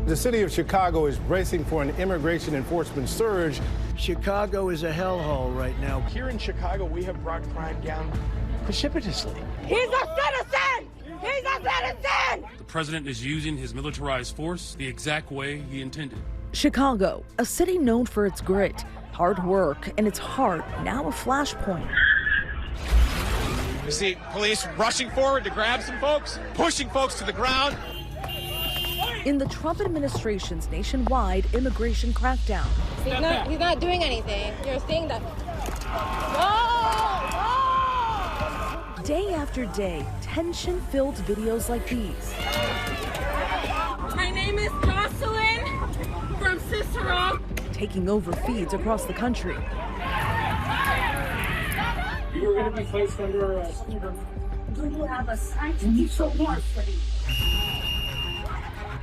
The city of Chicago is bracing for an immigration enforcement surge. Chicago is a hellhole right now. Here in Chicago, we have brought crime down precipitously. He's a citizen! He's a citizen! The president is using his militarized force the exact way he intended. Chicago, a city known for its grit, hard work, and its heart now a flashpoint. You see police rushing forward to grab some folks, pushing folks to the ground. In the Trump administration's nationwide immigration crackdown. He's not doing anything. You're saying that. No! Day after day, tension-filled videos like these. My name is Jocelyn from Cicero. Taking over feeds across the country. You are going to be placed under arrest. Do you have a scientific warrant for me?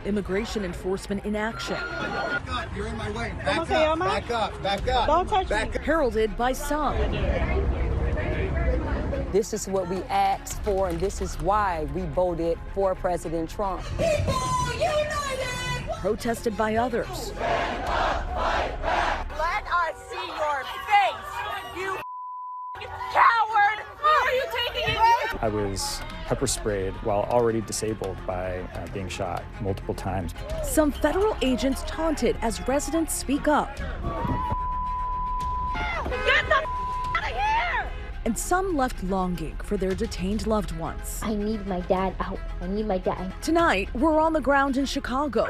Immigration enforcement in action. You're in my way. Back up, back up, back up. Don't touch me. Heralded by some. This is what we asked for, and this is why we voted for President Trump. People united! Protested by others. Let us see your face, you coward! Why are you taking it? I was pepper sprayed while already disabled by being shot multiple times. Some federal agents taunted as residents speak up. Get the out of here! And some left longing for their detained loved ones. I need my dad out. I need my dad. Tonight, we're on the ground in Chicago.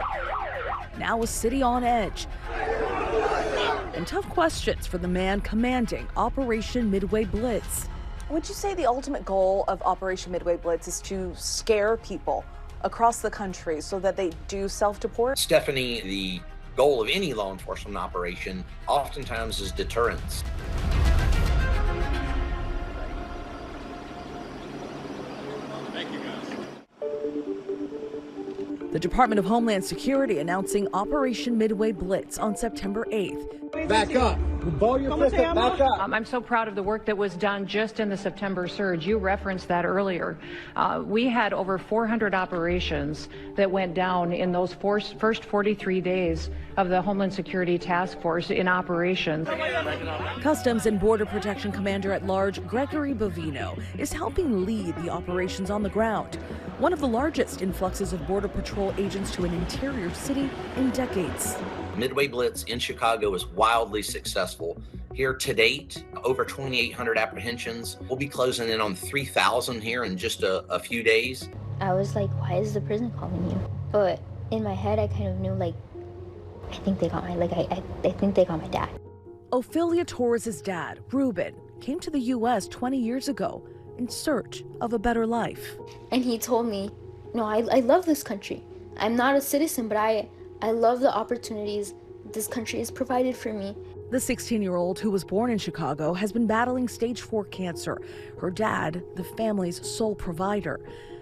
Now a city on edge. And tough questions for the man commanding Operation Midway Blitz. Would you say the ultimate goal of Operation Midway Blitz is to scare people across the country so that they do self-deport? Stephanie, the goal of any law enforcement operation oftentimes is deterrence. The Department of Homeland Security announcing Operation Midway Blitz on September 8th. Back up. Ball your fist up, back up. I'm so proud of the work that was done just in the September surge. You referenced that earlier. We had over 400 operations that went down in those first 43 days of the Homeland Security Task Force in operations. Customs and Border Protection Commander at Large Gregory Bovino is helping lead the operations on the ground. One of the largest influxes of Border Patrol agents to an interior city in decades. Midway Blitz in Chicago is wildly successful. Here to date, over 2,800 apprehensions. We'll be closing in on 3,000 here in just a few days. I was like, why is the prison calling you? But in my head, I kind of knew, like, I think they got I think they got my dad. Ophelia Torres' dad, Ruben, came to the U.S. 20 years ago in search of a better life. And he told me, no, I love this country. I'm not a citizen, but I love the opportunities this country has provided for me. The 16-year-old who was born in Chicago has been battling stage 4 cancer. Her dad, the family's sole provider.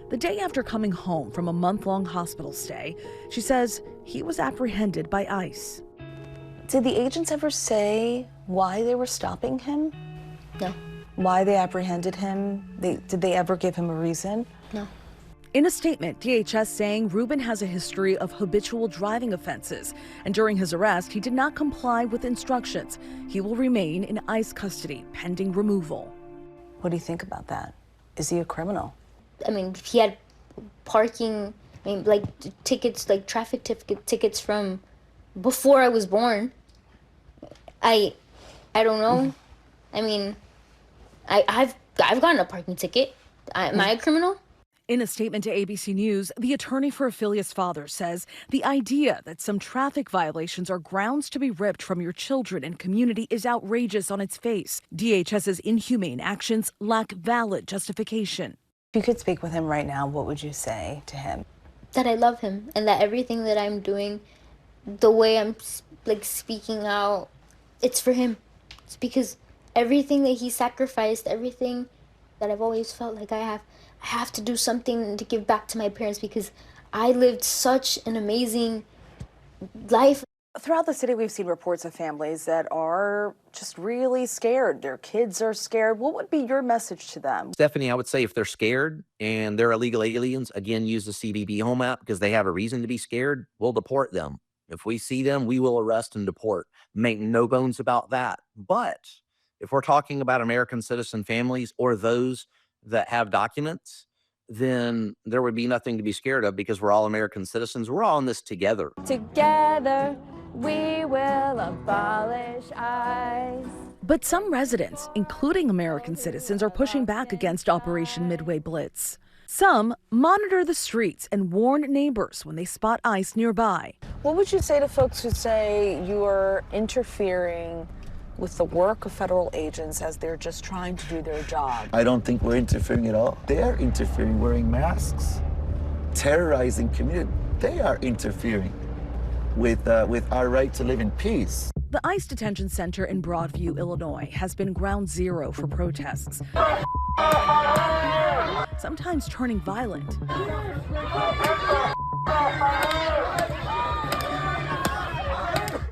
The day after coming home from a month-long hospital stay, she says he was apprehended by ICE. Did the agents ever say why they were stopping him? No. Why they apprehended him? Did they ever give him a reason? No. In a statement, DHS saying Ruben has a history of habitual driving offenses, and during his arrest, he did not comply with instructions. He will remain in ICE custody pending removal. What do you think about that? Is he a criminal? I mean, he had parking, like tickets, like traffic tickets from before I was born. I don't know. I mean, I've gotten a parking ticket. Am I a criminal? In a statement to ABC News, the attorney for Ophelia's father says the idea that some traffic violations are grounds to be ripped from your children and community is outrageous on its face. DHS's inhumane actions lack valid justification. If you could speak with him right now, what would you say to him? That I love him and that everything that I'm doing, the way I'm like speaking out, it's for him. It's because everything that he sacrificed, everything that I've always felt like I have to do something to give back to my parents because I lived such an amazing life. Throughout the city, we've seen reports of families that are just really scared. Their kids are scared. What would be your message to them? Stephanie, I would say if they're scared and they're illegal aliens, again, use the CBP Home app because they have a reason to be scared. We'll deport them. If we see them, we will arrest and deport. Make no bones about that. But if we're talking about American citizen families or those that have documents, then there would be nothing to be scared of because we're all American citizens. We're all in this together. Together, we will abolish ICE. But some residents, including American citizens, are pushing back against Operation Midway Blitz. Some monitor the streets and warn neighbors when they spot ICE nearby. What would you say to folks who say you are interfering with the work of federal agents as they're just trying to do their job? I don't think we're interfering at all. They are interfering, wearing masks, terrorizing community. They are interfering with our right to live in peace. The ICE detention center in Broadview, Illinois, has been ground zero for protests, sometimes turning violent.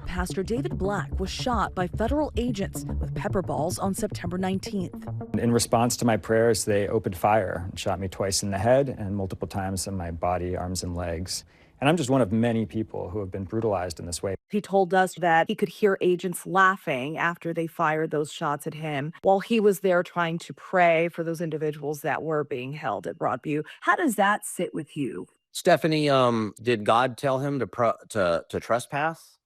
Pastor David Black was shot by federal agents with pepper balls on September 19th. In response to my prayers, they opened fire and shot me twice in the head and multiple times in my body, arms, and legs. And I'm just one of many people who have been brutalized in this way. He told us that he could hear agents laughing after they fired those shots at him while he was there trying to pray for those individuals that were being held at Broadview. How does that sit with you? Stephanie, did God tell him to trespass?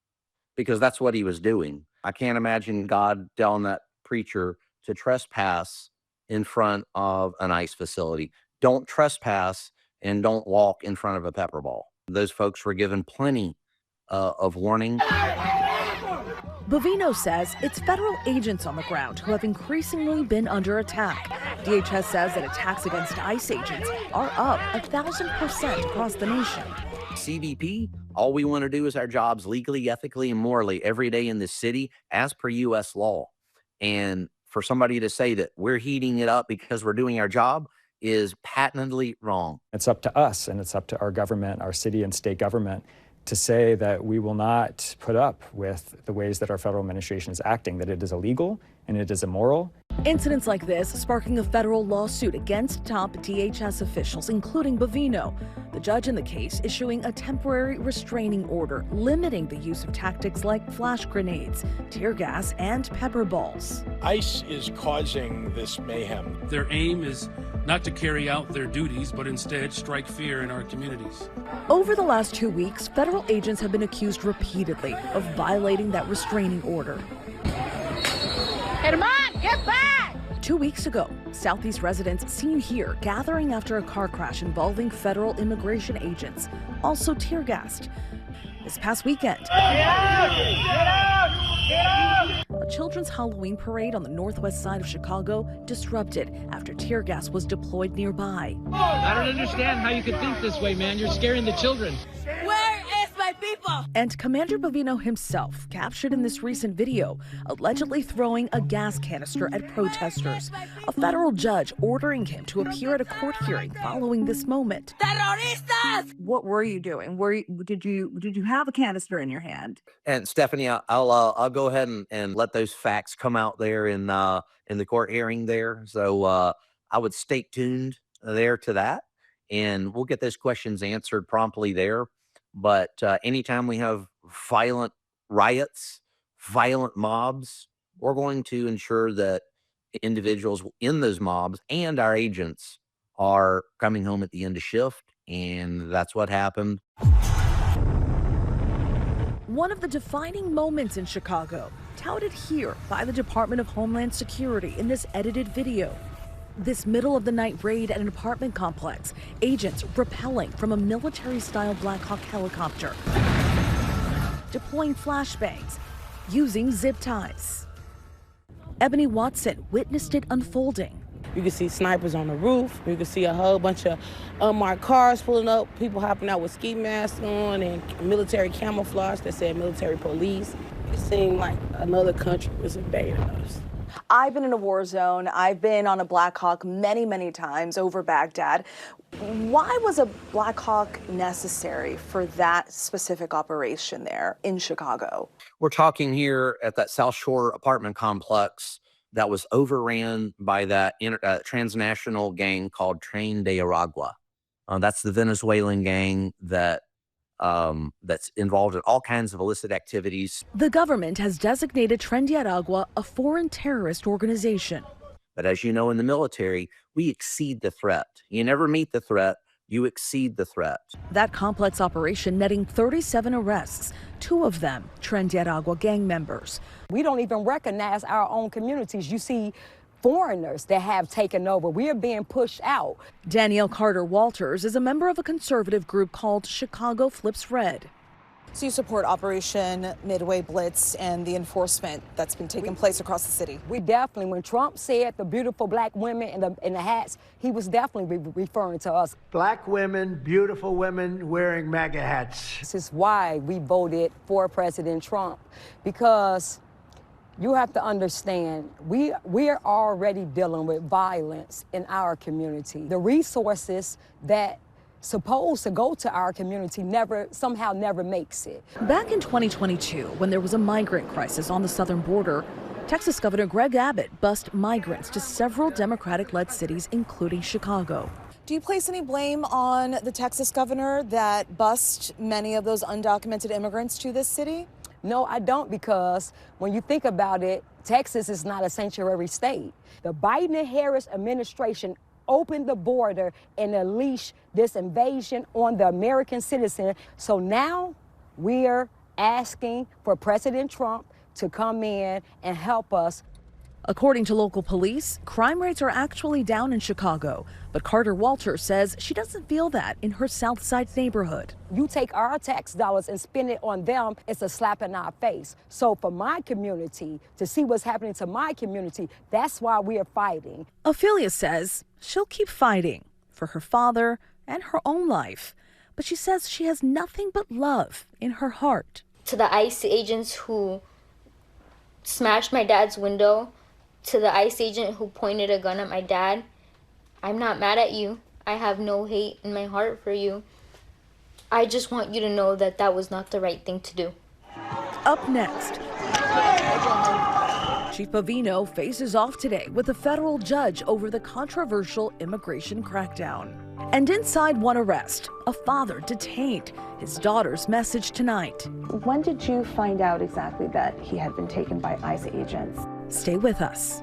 Because that's what he was doing. I can't imagine God telling that preacher to trespass in front of an ICE facility. Don't trespass and don't walk in front of a pepper ball. Those folks were given plenty of warning. Bovino says it's federal agents on the ground who have increasingly been under attack. DHS says that attacks against ICE agents are up 1,000% across the nation. CBP, all we want to do is our jobs legally, ethically, and morally every day in this city as per U.S. law. And for somebody to say that we're heating it up because we're doing our job is patently wrong. It's up to us and it's up to our government, our city and state government, to say that we will not put up with the ways that our federal administration is acting, that it is illegal and it is immoral. Incidents like this sparking a federal lawsuit against top DHS officials, including Bovino. The judge in the case issuing a temporary restraining order limiting the use of tactics like flash grenades, tear gas, and pepper balls. ICE is causing this mayhem. Their aim is not to carry out their duties, but instead strike fear in our communities. Over the last 2 weeks, federal agents have been accused repeatedly of violating that restraining order. Herman, get back! 2 weeks ago, Southeast residents seen here gathering after a car crash involving federal immigration agents, also tear gassed. This past weekend, a children's Halloween parade on the northwest side of Chicago disrupted after tear gas was deployed nearby. I don't understand how you could think this way, man. You're scaring the children. Where is my people? And Commander Bovino himself, captured in this recent video, allegedly throwing a gas canister at protesters. A federal judge ordering him to appear at a court hearing following this moment. Terroristas! What were you doing? Did you have a canister in your hand? And Stephanie, I'll go ahead and let those facts come out there in the court hearing there. So I would stay tuned there to that, and we'll get those questions answered promptly there. But anytime we have violent riots, violent mobs, we're going to ensure that individuals in those mobs and our agents are coming home at the end of shift, and that's what happened. One of the defining moments in Chicago, touted here by the Department of Homeland Security in this edited video. This middle-of-the-night raid at an apartment complex, agents rappelling from a military-style Black Hawk helicopter, deploying flashbangs, using zip ties. Ebony Watson witnessed it unfolding. You can see snipers on the roof. You can see a whole bunch of unmarked cars pulling up, people hopping out with ski masks on and military camouflage that said military police. It seemed like another country was invading us. I've been in a war zone. I've been on a Black Hawk many, many times over Baghdad. Why was a Black Hawk necessary for that specific operation there in Chicago? We're talking here at that South Shore apartment complex that was overran by that transnational gang called Tren de Aragua. That's the Venezuelan gang that's involved in all kinds of illicit activities. The government has designated Tren de Aragua a foreign terrorist organization. But as you know, in the military, we exceed the threat. You never meet the threat, you exceed the threat. That complex operation netting 37 arrests, 2 of them Tren de Aragua gang members. We don't even recognize our own communities. You see foreigners that have taken over. We are being pushed out. Danielle Carter Walters is a member of a conservative group called Chicago Flips Red. So you support Operation Midway Blitz and the enforcement that's been taking place across the city? We definitely, when Trump said the beautiful black women in the hats, he was definitely referring to us. Black women, beautiful women wearing MAGA hats. This is why we voted for President Trump, because you have to understand, we are already dealing with violence in our community. The resources that supposed to go to our community somehow never makes it. Back in 2022, when there was a migrant crisis on the southern border, Texas Governor Greg Abbott bussed migrants to several Democratic-led cities, including Chicago. Do you place any blame on the Texas governor that bussed many of those undocumented immigrants to this city? No, I don't, because when you think about it, Texas is not a sanctuary state. The Biden and Harris administration opened the border and unleashed this invasion on the American citizen. So now we're asking for President Trump to come in and help us. According to local police, crime rates are actually down in Chicago, but Carter Walters says she doesn't feel that in her South Side neighborhood. You take our tax dollars and spend it on them, it's a slap in our face. So for my community, to see what's happening to my community, that's why we are fighting. Ophelia says she'll keep fighting for her father and her own life, but she says she has nothing but love in her heart. To the ICE agents who smashed my dad's window, to the ICE agent who pointed a gun at my dad, I'm not mad at you. I have no hate in my heart for you. I just want you to know that that was not the right thing to do. Up next, Chief Bovino faces off today with a federal judge over the controversial immigration crackdown. And inside one arrest, a father detained. His daughter's message tonight. When did you find out exactly that he had been taken by ICE agents? Stay with us.